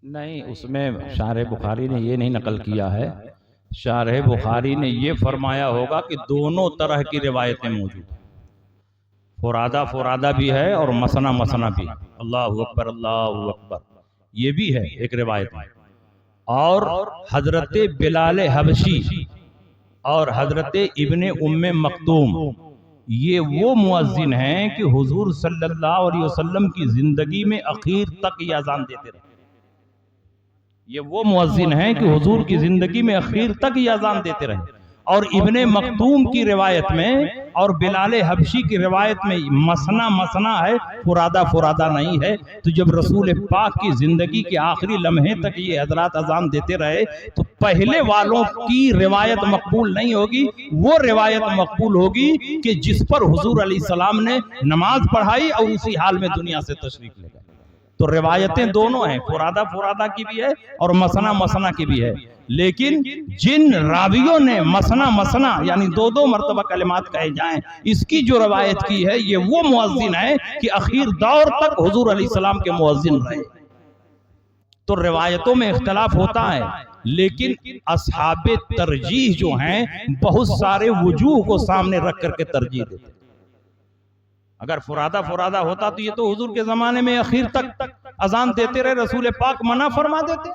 نہیں، اس میں شارح بخاری نے یہ نہیں نقل کیا ہے. شارح بخاری نے یہ فرمایا ہوگا کہ دونوں طرح کی روایتیں موجود ہیں. فرادہ بھی ہے اور مسنا بھی. اللہ اکبر اللہ اکبر یہ بھی ہے ایک روایت میں. اور حضرت بلال حبشی اور حضرت ابن ام مکتوم یہ وہ مؤذن ہیں کہ حضور صلی اللہ علیہ وسلم کی زندگی میں اخیر تک یہ اذان دیتے رہے. یہ وہ مؤذن ہیں کہ حضور کی زندگی میں اخیر تک یہ اذان دیتے رہے. اور ابن مکتوم کی روایت میں اور بلال حبشی کی روایت میں مسنا ہے، فرادہ نہیں ہے. تو جب رسول پاک کی زندگی کے آخری لمحے تک یہ حضرات اذان دیتے رہے تو پہلے والوں کی روایت مقبول نہیں ہوگی، وہ روایت مقبول ہوگی کہ جس پر حضور علیہ السلام نے نماز پڑھائی اور اسی حال میں دنیا سے تشریف لے گئے. تو روایتیں دونوں ہیں، فرادہ کی بھی ہے اور مسنا کی بھی ہے. لیکن جن راویوں نے مسنا یعنی دو مرتبہ کلمات کہے جائیں اس کی جو روایت کی ہے یہ وہ مؤذن ہے کہ اخیر دور تک حضور علیہ السلام کے مؤذن رہے. تو روایتوں میں اختلاف ہوتا ہے، لیکن اصحاب ترجیح جو ہیں بہت سارے وجوہ کو سامنے رکھ کر کے ترجیح دیتے. اگر فرادہ ہوتا تو یہ تو حضور کے زمانے میں اخیر تک اذان دیتے رہے، رسول پاک منع فرما دیتے.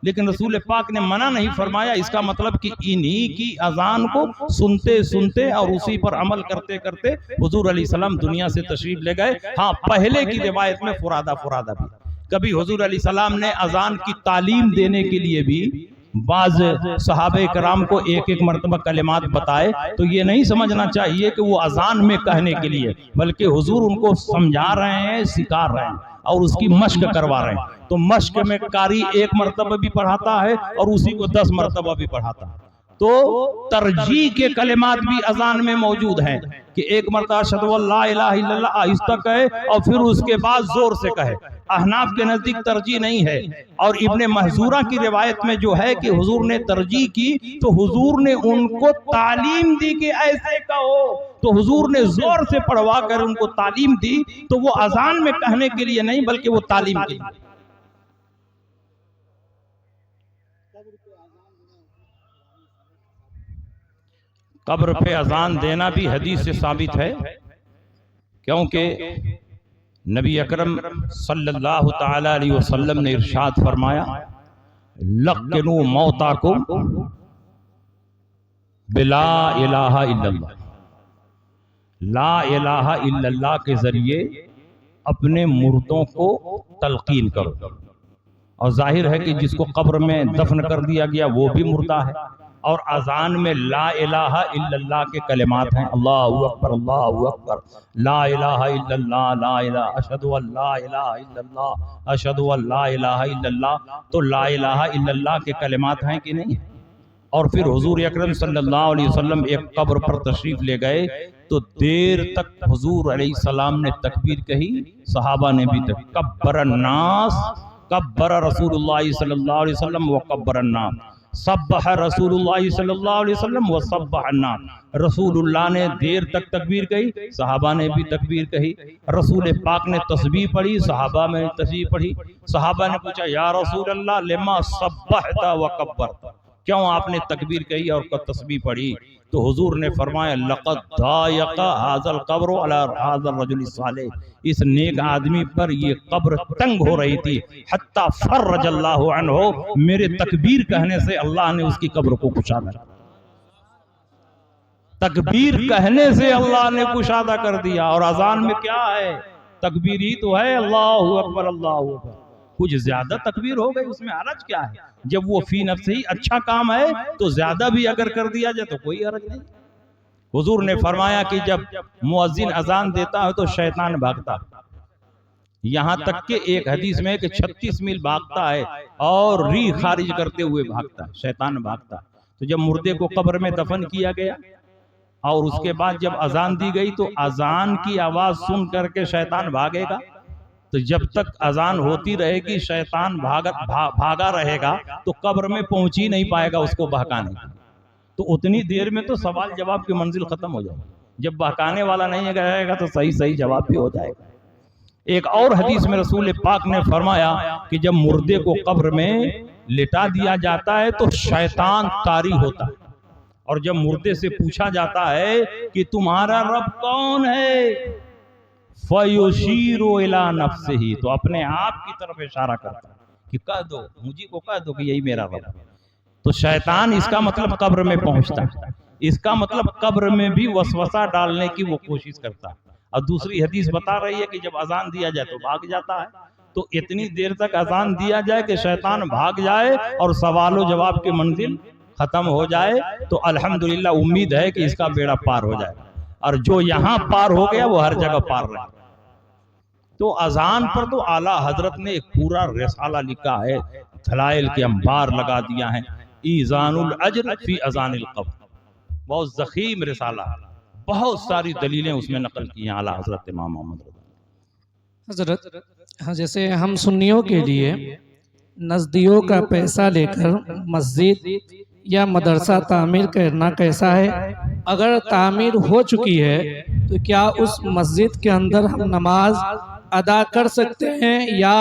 لیکن رسول پاک نے منع نہیں فرمایا. اس کا مطلب کہ انہی کی اذان کو سنتے اور اسی پر عمل کرتے کرتے حضور علیہ السلام دنیا سے تشریف لے گئے. ہاں، پہلے کی روایت میں فرادہ بھی. کبھی حضور علیہ السلام نے اذان کی تعلیم دینے کے لیے بھی بعض صحابہ کرام کو ایک مرتبہ کلمات بتائے. تو یہ نہیں سمجھنا چاہیے کہ وہ اذان میں کہنے کے لیے، بلکہ حضور ان کو سمجھا رہے ہیں، سکھا رہے ہیں اور اس کی مشق کروا رہے ہیں. تو مشق میں قاری ایک مرتبہ بھی پڑھاتا ہے اور اسی کو 10 مرتبہ بھی پڑھاتا ہے. تو ترجیح کے کلمات بھی اذان میں موجود ہیں کہ ایک مرتبہ اشہد ان لا الہ الا اللہ آہستہ کہے اور پھر اس کے بعد زور سے کہے. احناف کے نزدیک ترجیح نہیں ہے. اور ابن محذورہ کی روایت میں جو ہے کہ حضور نے ترجیح کی تو حضور نے ان کو تعلیم دی کہ ایسے کہو. تو حضور نے زور سے پڑھوا کر ان کو تعلیم دی. تو وہ اذان میں کہنے کے لیے نہیں بلکہ وہ تعلیم کے لیے. قبر پہ اذان دینا بھی حدیث سے ثابت ہے، کیونکہ نبی اکرم صلی اللہ تعالی علیہ وسلم نے ارشاد فرمایا لقنوا موتاکم بلا الہ الا اللہ. لا الہ الا اللہ کے ذریعے اپنے مردوں کو تلقین کرو. اور ظاہر ہے کہ جس کو قبر میں دفن کر دیا گیا وہ بھی مردہ ہے. اور اذان میں لا الہ الا اللہ کے کلمات ہیں، اللہ اکبر اللہ اکبر، لا الہ الا اللہ، لا الہ، اشہد ان لا الہ الا اللہ، اشہد ان لا الہ الا اللہ. تو لا الہ الا اللہ کے کلمات ہیں کہ نہیں؟ اور پھر حضور اکرم صلی اللہ علیہ وسلم ایک قبر پر تشریف لے گئے تو دیر تک حضور علیہ السلام نے تکبیر کہی، صحابہ نے بھی تکبیر. کبر الناس، کبر رسول اللہ صلی اللہ علیہ وسلم وکبر الناس، سبح رسول اللہ صلی اللہ علیہ وسلم وسبح الناس. رسول اللہ نے دیر تک تکبیر کہی، صحابہ نے بھی تکبیر کہی. رسول پاک نے تسبیح پڑھی، صحابہ نے تسبیح پڑھی. صحابہ نے پوچھا یا رسول اللہ لما سبحت وکبرت، کیوں آپ نے تکبیر کہی اور تسبیح پڑھی؟ تو حضور نے فرمایا لقد ضاق هذا القبر على هذا الرجل الصالح، اس نیک آدمی پر یہ قبر تنگ ہو رہی تھی، حتی فرج اللہ عنہ، میرے تکبیر کہنے سے اللہ نے اس کی قبر کو کشادہ. تکبیر کہنے سے اللہ نے کشادہ کر دیا. اور اذان میں کیا ہے؟ تکبیر ہی تو ہے، اللہ اکبر اللہ اکبر. کچھ زیادہ تکبیر ہو گئی اس میں حرج کیا ہے؟ جب وہ فی نفس ہی اچھا کام ہے تو زیادہ بھی اگر کر دیا جائے تو کوئی حرج نہیں. حضور نے فرمایا کہ جب مؤذن اذان دیتا ہے تو شیطان بھاگتا ہے. یہاں تک کہ ایک حدیث میں کہ 36 میل بھاگتا ہے اور ریح خارج کرتے ہوئے بھاگتا ہے، شیطان بھاگتا ہے. تو جب مردے کو قبر میں دفن کیا گیا اور اس کے بعد جب اذان دی گئی تو اذان کی آواز سن کر کے شیطان بھاگے گا. تو جب تک اذان ہوتی رہے گی شیطان بھاگا رہے گا تو قبر میں پہنچ ہی نہیں پائے گا اس کو بہکانے. تو اتنی دیر میں تو سوال جواب کی منزل ختم ہو جائے گی. جب بہکانے والا نہیں رہے گا تو صحیح جواب بھی ہو جائے گا. ایک اور حدیث میں رسول پاک نے فرمایا کہ جب مردے کو قبر میں لٹا دیا جاتا ہے تو شیطان طاری ہوتا ہے، اور جب مردے سے پوچھا جاتا ہے کہ تمہارا رب کون ہے، فَيُشِيرُ إِلَى نَفْسِهِ، تو اپنے آپ کی طرف اشارہ کرتا ہے کہ کہہ دو، مجھے کو کہہ دو کہ یہی میرا رب ہے۔ تو شیطان اس کا مطلب قبر میں پہنچتا ہے، اس کا مطلب قبر میں بھی وسوسہ ڈالنے کی وہ کوشش کرتا ہے۔ اور دوسری حدیث بتا رہی ہے کہ جب اذان دیا جائے تو بھاگ جاتا ہے، تو اتنی دیر تک اذان دیا جائے کہ شیطان بھاگ جائے اور سوال و جواب کی منزل ختم ہو جائے، تو الحمدللہ امید ہے کہ اس کا بیڑا پار ہو جائے، اور جو یہاں پار ہو گیا وہ ہر جگہ پار رہے۔ تو اذان پر تو اعلیٰ حضرت نے ایک پورا رسالہ لکھا ہے، دلائل کے انبار لگا دیا ہے، ایذان الاجر فی اذان القبر، بہت ضخیم رسالہ، بہت ساری دلیلیں اس میں نقل کی ہیں اعلیٰ حضرت امام محمد رضا۔ حضرت جیسے ہم سنیوں کے لیے نزدیوں کا پیسہ لے کر مسجد یا مدرسہ تعمیر کرنا کیسا ہے؟ اگر تعمیر ہو چکی ہے تو کیا اس مسجد کے اندر ہم نماز ادا کر سکتے ہیں یا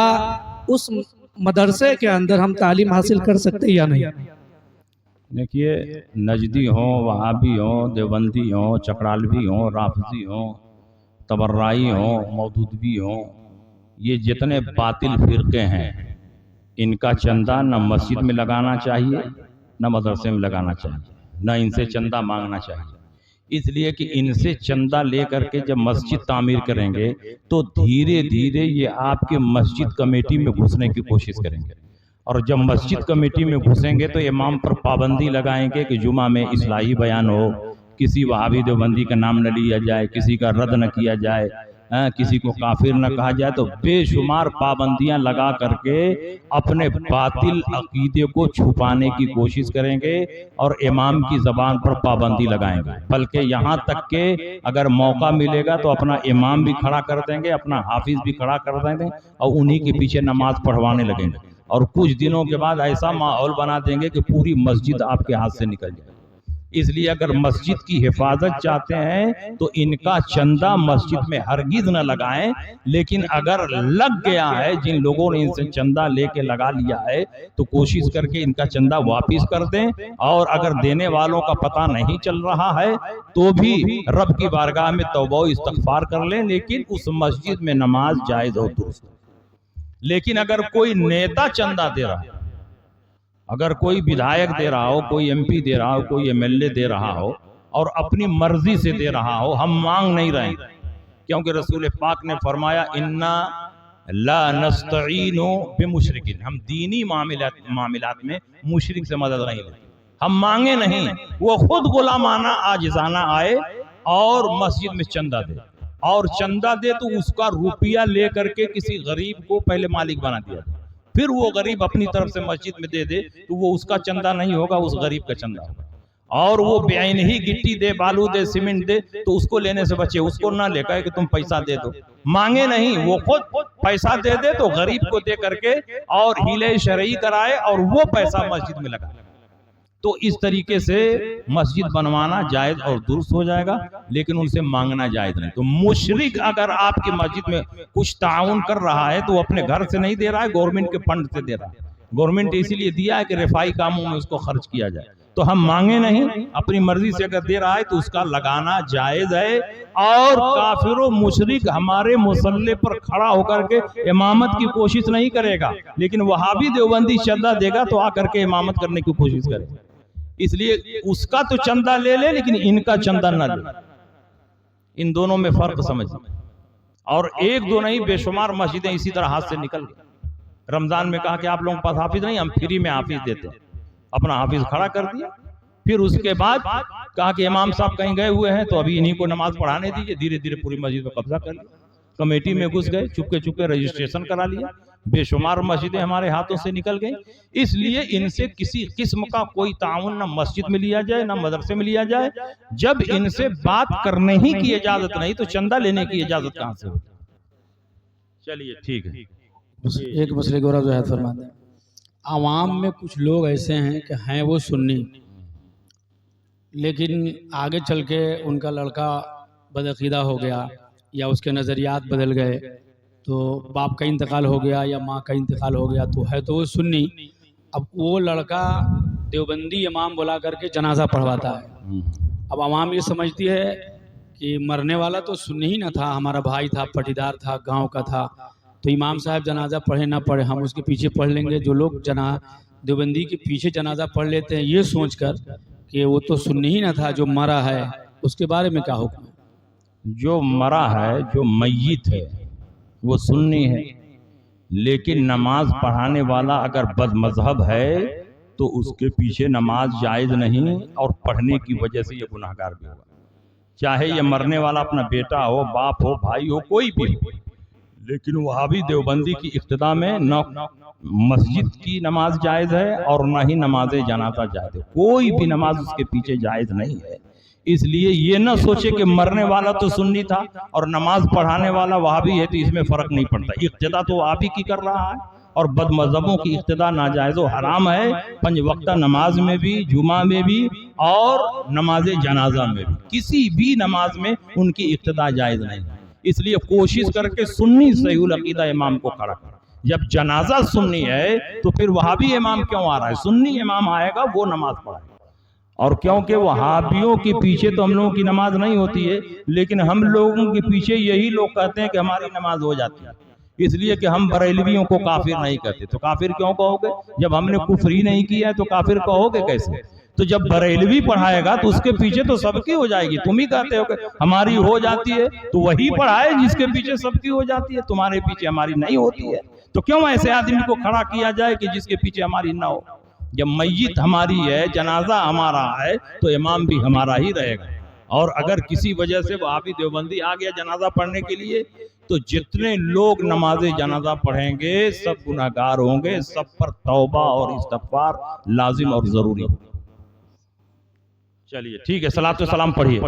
اس مدرسے کے اندر ہم تعلیم حاصل کر سکتے ہیں یا نہیں؟ دیکھیے، نجدی ہوں، وہابی ہوں، دیوبندی ہوں، چکرالوی ہوں، رافضی ہوں، تبرعی ہوں، مودودی ہوں، یہ جتنے باطل فرقے ہیں، ان کا چندہ نہ مسجد میں لگانا چاہیے نہ مدرسے میں لگانا چاہیے، نہ ان سے چندہ مانگنا چاہیے، اس لیے کہ ان سے چندہ لے کر کے جب مسجد تعمیر کریں گے تو دھیرے دھیرے یہ آپ کے مسجد کمیٹی میں گھسنے کی کوشش کریں گے، اور جب مسجد کمیٹی میں گھسیں گے تو امام پر پابندی لگائیں گے کہ جمعہ میں اصلاحی بیان ہو، کسی وہابی دیوبندی کا نام نہ لیا جائے، کسی کا رد نہ کیا جائے، کسی کو کافر نہ کہا جائے، تو بے شمار پابندیاں لگا کر کے اپنے باطل عقیدے کو چھپانے کی کوشش کریں گے اور امام کی زبان پر پابندی لگائیں گے، بلکہ یہاں تک کہ اگر موقع ملے گا تو اپنا امام بھی کھڑا کر دیں گے، اپنا حافظ بھی کھڑا کر دیں گے اور انہی کے پیچھے نماز پڑھوانے لگیں گے، اور کچھ دنوں کے بعد ایسا ماحول بنا دیں گے کہ پوری مسجد آپ کے ہاتھ سے نکل جائے۔ اس لیے اگر مسجد کی حفاظت چاہتے ہیں تو ان کا چندہ مسجد میں ہرگز نہ لگائیں، لیکن اگر لگ گیا ہے، جن لوگوں نے ان سے چندہ لے کے لگا لیا ہے، تو کوشش کر کے ان کا چندہ واپس کر دیں، اور اگر دینے والوں کا پتہ نہیں چل رہا ہے تو بھی رب کی بارگاہ میں توبہ و استغفار کر لیں، لیکن اس مسجد میں نماز جائز اور درست۔ لیکن اگر کوئی نیتا چندہ دے رہا ہے، اگر کوئی بدھائک دے رہا ہو، کوئی ایم پی دے رہا ہو، کوئی ایم ایل اے دے رہا ہو اور اپنی مرضی سے دے رہا ہو، ہم مانگ نہیں رہے ہیں، کیونکہ رسول پاک نے فرمایا اِنَّا لَا نَسْتَعِينُ بِمُشْرِكٍ، ہم دینی معاملات میں مشرک سے مدد نہیں لیتے، ہم مانگے نہیں، وہ خود غلامانہ عاجزانہ آئے اور مسجد میں چندہ دے، اور چندہ دے تو اس کا روپیہ لے کر کے کسی غریب کو پہلے مالک بنا دیا جائے، پھر وہ غریب اپنی طرف سے مسجد میں دے دے تو وہ اس کا چندہ نہیں ہوگا، اس غریب کا چندہ ہوگا، اور وہ بعین ہی گٹی دے، بالو دے، سیمنٹ دے تو اس کو لینے سے بچے، اس کو نہ لے کہے کہ تم پیسہ دے دو، مانگے نہیں، وہ خود پیسہ دے دے تو غریب کو دے کر کے اور ہیلے شرعی کرائے اور وہ پیسہ مسجد میں لگائے، تو اس طریقے سے مسجد بنوانا جائز اور درست ہو جائے گا، لیکن ان سے مانگنا جائز نہیں۔ تو مشرک اگر آپ کی مسجد میں کچھ تعاون کر رہا ہے تو وہ اپنے گھر سے نہیں دے رہا ہے، گورنمنٹ کے فنڈ سے دے رہا ہے، گورنمنٹ اسی لیے دیا ہے کہ رفاہی کاموں میں اس کو خرچ کیا جائے، تو ہم مانگے نہیں، اپنی مرضی سے اگر دے رہا ہے تو اس کا لگانا جائز ہے، اور کافر و مشرک ہمارے مصلی پر کھڑا ہو کر کے امامت کی کوشش نہیں کرے گا، لیکن وہابی دیوبندی چندہ دے گا تو آ کر کے امامت کرنے کی کوشش کرے گا، اس لیے اس کا تو چندہ لے لے لیکن ان کا چندہ نہ لے، ان دونوں میں فرق سمجھ، اور ایک دو نہیں، بے شمار مسجدیں اسی طرح ہاتھ سے نکل گئی۔ رمضان میں کہا کہ آپ لوگوں کے پاس حافظ نہیں، ہم فری میں حافظ دیتے ہیں، اپنا حافظ کھڑا کر دیا، پھر اس کے بعد کہا کہ امام صاحب کہیں گئے ہوئے ہیں تو ابھی انہی کو نماز پڑھانے دیجئے، دھیرے دھیرے پوری مسجد میں قبضہ کر لیا، کمیٹی میں گھس گئے، چپکے چپکے رجسٹریشن کرا لیا، بے شمار مسجدیں ہمارے ہاتھوں سے نکل گئیں۔ اس لیے ان سے کسی قسم کا کوئی تعاون نہ مسجد میں لیا جائے نہ مدرسے میں لیا جائے، جب ان سے بات کرنے ہی کی اجازت نہیں تو چندہ لینے کی اجازت کہاں سے ہوتی؟ چلیے ٹھیک ہے۔ ایک مسئلے کو وضاحت فرما دیں۔ عوام میں کچھ لوگ ایسے ہیں کہ ہیں وہ سنی، لیکن آگے چل کے ان کا لڑکا بدعقیدہ ہو گیا یا اس کے نظریات بدل گئے تو باپ کا انتقال ہو گیا یا ماں کا انتقال ہو گیا تو ہے تو وہ سنی، اب وہ لڑکا دیوبندی امام بلا کر کے جنازہ پڑھواتا ہے. اب عوام یہ سمجھتی ہے کہ مرنے والا تو سنی ہی نہ تھا، ہمارا بھائی تھا، پٹیدار تھا، گاؤں کا تھا، تو امام صاحب جنازہ پڑھے نہ پڑھے ہم اس کے پیچھے پڑھ لیں گے. جو لوگ دیوبندی کے پیچھے جنازہ پڑھ لیتے ہیں یہ سوچ کر کہ وہ تو سنی ہی نہ تھا جو مرا ہے، اس کے بارے میں کیا حکم ہے؟ جو مرا ہے، جو میت ہے وہ سنی ہے، لیکن نماز پڑھانے والا اگر بد مذہب ہے تو اس کے پیچھے نماز جائز نہیں، اور پڑھنے کی وجہ سے یہ گناہگار بھی ہوگا. چاہے یہ مرنے والا اپنا بیٹا ہو، باپ ہو، بھائی ہو، کوئی بھی ہو. لیکن وہابی دیوبندی کی اقتدا میں نہ مسجد کی نماز جائز ہے اور نہ ہی نماز جنازہ جائز ہے. کوئی بھی نماز اس کے پیچھے جائز نہیں ہے. اس لیے یہ نہ سوچے کہ مرنے والا تو سنی تھا اور نماز پڑھانے والا وہابی ہے تو اس میں فرق نہیں پڑتا. اقتدا تو وہابی کی کر رہا ہے، اور بد مذہبوں کی اقتدا ناجائز و حرام ہے. 5 وقتہ نماز میں بھی، جمعہ میں بھی، اور نماز جنازہ میں بھی، کسی بھی نماز میں ان کی اقتدا جائز نہیں. اس لیے کوشش کر کے سنی صحیح العقیدہ امام کو کھڑا کر. جب جنازہ سنی ہے تو پھر وہابی امام کیوں آ رہا ہے؟ سنی امام آئے گا، وہ نماز پڑھائے گا. اور کیونکہ وہابیوں کے پیچھے تو ہم لوگوں کی نماز نہیں ہوتی ہے، لیکن ہم لوگوں کے پیچھے یہی لوگ کہتے ہیں کہ ہماری نماز ہو جاتی ہے. اس لیے کہ ہم بریلویوں کو کافر نہیں کہتے. تو کافر کیوں کہو گے؟ جب ہم نے کفر ہی نہیں کیا ہے تو کافر کہو گے کیسے؟ تو جب بریلوی پڑھائے گا تو اس کے پیچھے تو سب کی ہو جائے گی. تم ہی کہتے ہو کہ ہماری ہو جاتی ہے، تو وہی پڑھائے جس کے پیچھے سب کی ہو جاتی ہے. تمہارے پیچھے ہماری نہیں ہوتی ہے، تو کیوں ایسے آدمی کو کھڑا کیا جائے کہ جس کے پیچھے ہماری نہ ہو؟ جب میت ہماری ہے، جنازہ ہمارا ہے، تو امام بھی ہمارا ہی رہے گا. اور اگر کسی وجہ سے وہابی دیوبندی آ گیا جنازہ پڑھنے کے لیے، تو جتنے لوگ نماز جنازہ پڑھیں گے سب گناہگار ہوں گے. سب پر توبہ اور استغفار لازم اور ضروری. چلیے ٹھیک ہے، صلاۃ و سلام پڑھیے.